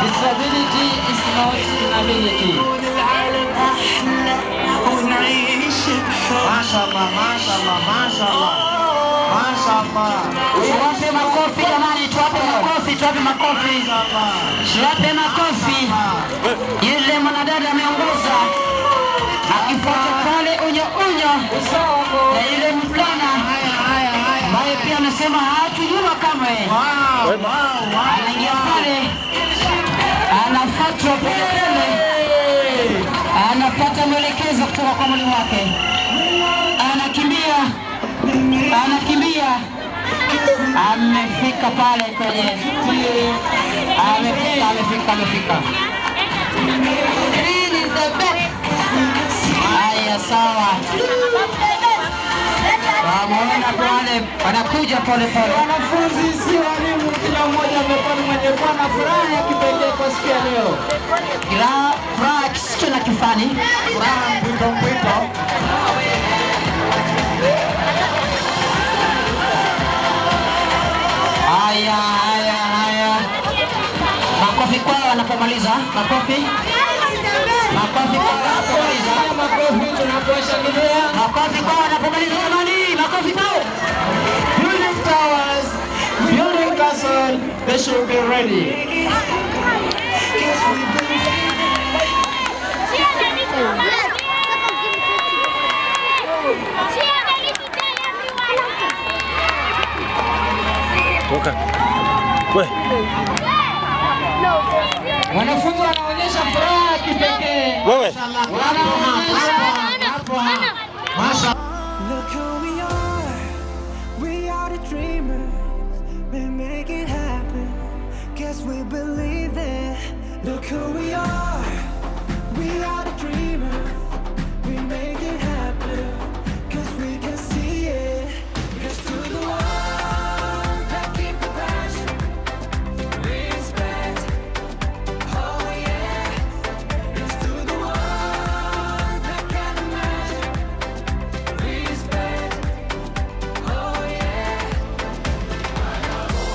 Disability is not inability. Mashallah, mashallah, mashallah, mashallah. Tuwape makofi jamani, tuwape makofi, tuwape makofi, tuwape makofi. Yule mwanadada ameongoza akifuata pale unyo na yule mvulana ambaye pia anasema hatujua kamwe. Anaingia pale, anafuatwa pale, anapata mwelekezo kutoka kwa mwalimu wake, anakimbia, amefika pale kwenye, amefika. Haya, sawa. Wameona pale wanakuja pole. Wanafunzi si walimu, kila mmoja amekuwa mwenye na furaha ya kipekee kwa siku ya leo. Kila furaha kisicho na kifani. Furaha mpwito. Haya. Makofi kwao wanapomaliza. Makofi tunaposhangilia. Makofi kwao wanapomaliza jamani. Makofi kwao. Building towers, building castle, they should be ready. Okay. We. Wanafunzi wanaonyesha furaha kipekee. Wewe. Look who we are. We are the dreamers. We make it happen. Guess we believe it. Look who we are.